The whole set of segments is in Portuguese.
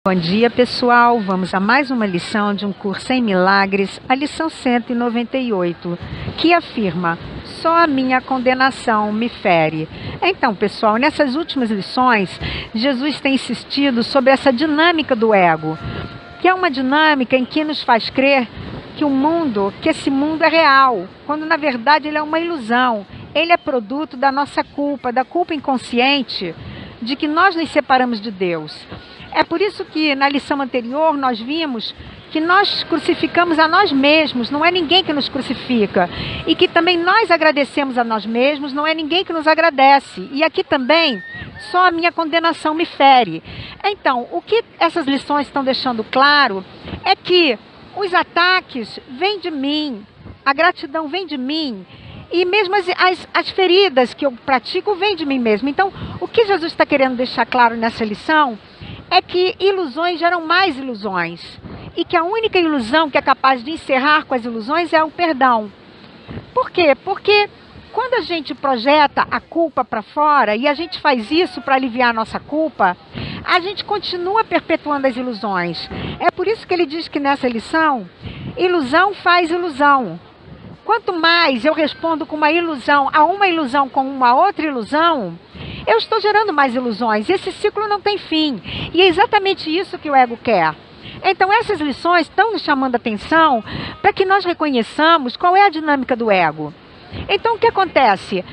Bom dia, pessoal. Vamos a mais uma lição de um curso em milagres, a lição 198, que afirma: só a minha condenação me fere. Então, pessoal, nessas últimas lições, Jesus tem insistido sobre essa dinâmica do ego, que é uma dinâmica em que nos faz crer que esse mundo é real, quando na verdade ele é uma ilusão. Ele é produto da nossa culpa, da culpa inconsciente de que nós nos separamos de Deus. É por isso que na lição anterior nós vimos que nós crucificamos a nós mesmos, não é ninguém que nos crucifica. E que também nós agradecemos a nós mesmos, não é ninguém que nos agradece. E aqui também, só a minha condenação me fere. Então, o que essas lições estão deixando claro é que os ataques vêm de mim, a gratidão vem de mim. E mesmo as feridas que eu pratico vêm de mim mesmo. Então, o que Jesus está querendo deixar claro nessa lição é que ilusões geram mais ilusões. E que a única ilusão que é capaz de encerrar com as ilusões é o perdão. Por quê? Porque quando a gente projeta a culpa para fora, e a gente faz isso para aliviar a nossa culpa, a gente continua perpetuando as ilusões. É por isso que ele diz que nessa lição, ilusão faz ilusão. Quanto mais eu respondo com uma ilusão a uma ilusão com uma outra ilusão, eu estou gerando mais ilusões. Esse ciclo não tem fim. E é exatamente isso que o ego quer. Então essas lições estão nos chamando a atenção para que nós reconheçamos qual é a dinâmica do ego. Então o que acontece?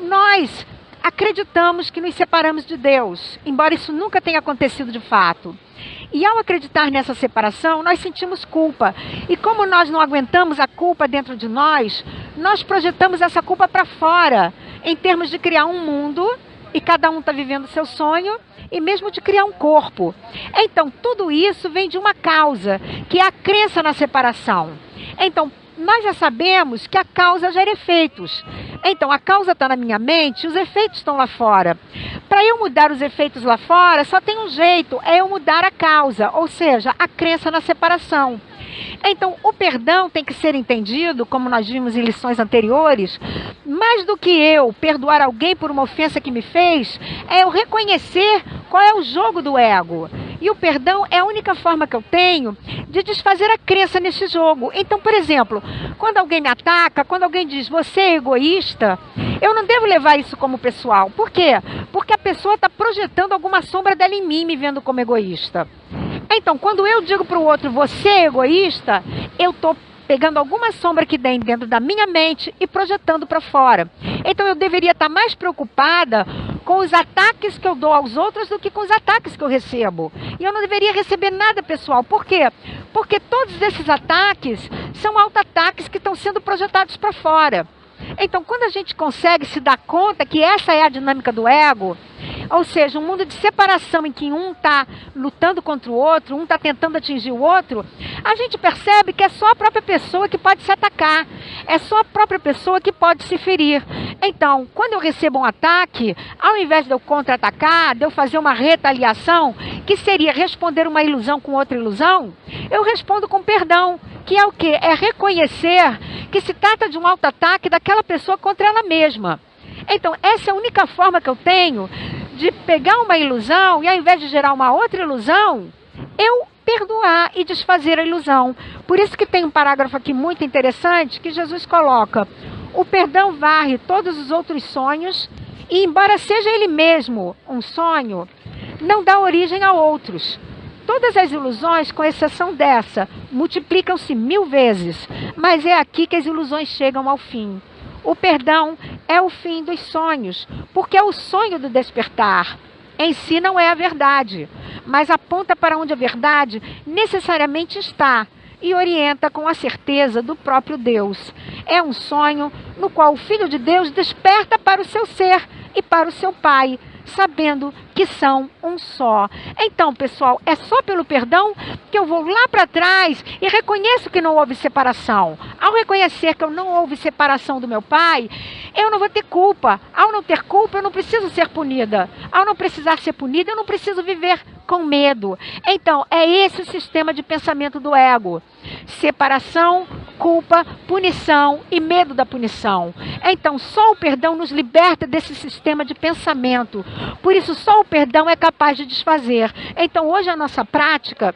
Nós acreditamos que nos separamos de Deus, embora isso nunca tenha acontecido de fato. E ao acreditar nessa separação, nós sentimos culpa. E como nós não aguentamos a culpa dentro de nós, nós projetamos essa culpa para fora, em termos de criar um mundo, e cada um está vivendo o seu sonho, e mesmo de criar um corpo. Então, tudo isso vem de uma causa, que é a crença na separação. Então, nós já sabemos que a causa gera efeitos. Então, a causa está na minha mente, os efeitos estão lá fora. Para eu mudar os efeitos lá fora, só tem um jeito, é eu mudar a causa, ou seja, a crença na separação. Então, o perdão tem que ser entendido, como nós vimos em lições anteriores, mais do que eu perdoar alguém por uma ofensa que me fez, é eu reconhecer qual é o jogo do ego. E o perdão é a única forma que eu tenho de desfazer a crença nesse jogo. Então, por exemplo, quando alguém me ataca, quando alguém diz, você é egoísta, eu não devo levar isso como pessoal. Por quê? Porque a pessoa está projetando alguma sombra dela em mim, me vendo como egoísta. Então, quando eu digo para o outro, você é egoísta, eu estou pegando alguma sombra que tem dentro da minha mente e projetando para fora. Então, eu deveria estar mais preocupada com os ataques que eu dou aos outros do que com os ataques que eu recebo. E eu não deveria receber nada pessoal. Por quê? Porque todos esses ataques são auto-ataques que estão sendo projetados para fora. Então, quando a gente consegue se dar conta que essa é a dinâmica do ego, ou seja, um mundo de separação em que um está lutando contra o outro, um está tentando atingir o outro, a gente percebe que é só a própria pessoa que pode se atacar, é só a própria pessoa que pode se ferir. Então, quando eu recebo um ataque, ao invés de eu contra-atacar, de eu fazer uma retaliação, que seria responder uma ilusão com outra ilusão, eu respondo com perdão, que é o quê? É reconhecer que se trata de um auto-ataque daquela pessoa contra ela mesma. Então, essa é a única forma que eu tenho de pegar uma ilusão e, ao invés de gerar uma outra ilusão, eu perdoar e desfazer a ilusão. Por isso que tem um parágrafo aqui muito interessante que Jesus coloca: o perdão varre todos os outros sonhos e, embora seja ele mesmo um sonho, não dá origem a outros. Todas as ilusões, com exceção dessa, multiplicam-se 1000 vezes, mas é aqui que as ilusões chegam ao fim. O perdão é o fim dos sonhos, porque é o sonho do despertar. Em si não é a verdade, mas aponta para onde a verdade necessariamente está e orienta com a certeza do próprio Deus. É um sonho no qual o Filho de Deus desperta para o seu ser e para o seu Pai, sabendo que são um só. Então, pessoal, é só pelo perdão que eu vou lá para trás e reconheço que não houve separação. Ao reconhecer que eu não houve separação do meu pai, eu não vou ter culpa. Ao não ter culpa, eu não preciso ser punida. Ao não precisar ser punida, eu não preciso viver com medo. Então, é esse o sistema de pensamento do ego. Separação culpa, punição e medo da punição. Então, só o perdão nos liberta desse sistema de pensamento. Por isso, só o perdão é capaz de desfazer. Então, hoje a nossa prática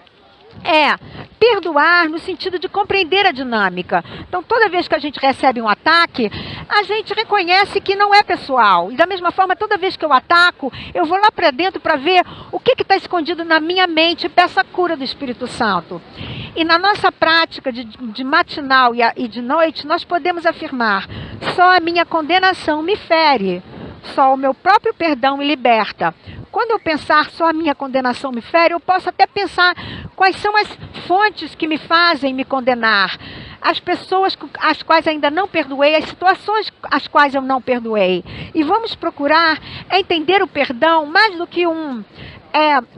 é perdoar no sentido de compreender a dinâmica. Então, toda vez que a gente recebe um ataque, a gente reconhece que não é pessoal. E da mesma forma, toda vez que eu ataco, eu vou lá para dentro para ver o que está escondido na minha mente e peço a cura do Espírito Santo. E na nossa prática de matinal e de noite, nós podemos afirmar: só a minha condenação me fere, só o meu próprio perdão me liberta. Quando eu pensar só a minha condenação me fere, eu posso até pensar quais são as fontes que me fazem me condenar. As pessoas as quais ainda não perdoei, as situações as quais eu não perdoei. E vamos procurar entender o perdão mais do que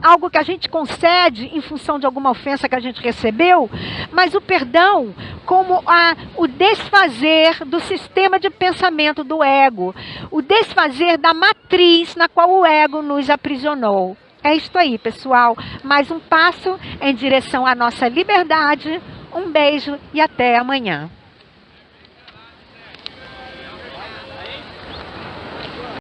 algo que a gente concede em função de alguma ofensa que a gente recebeu, mas o perdão como o desfazer do sistema de pensamento do ego, o desfazer da matriz na qual o ego nos aprisionou. É isto aí, pessoal. Mais um passo em direção à nossa liberdade. Um beijo e até amanhã.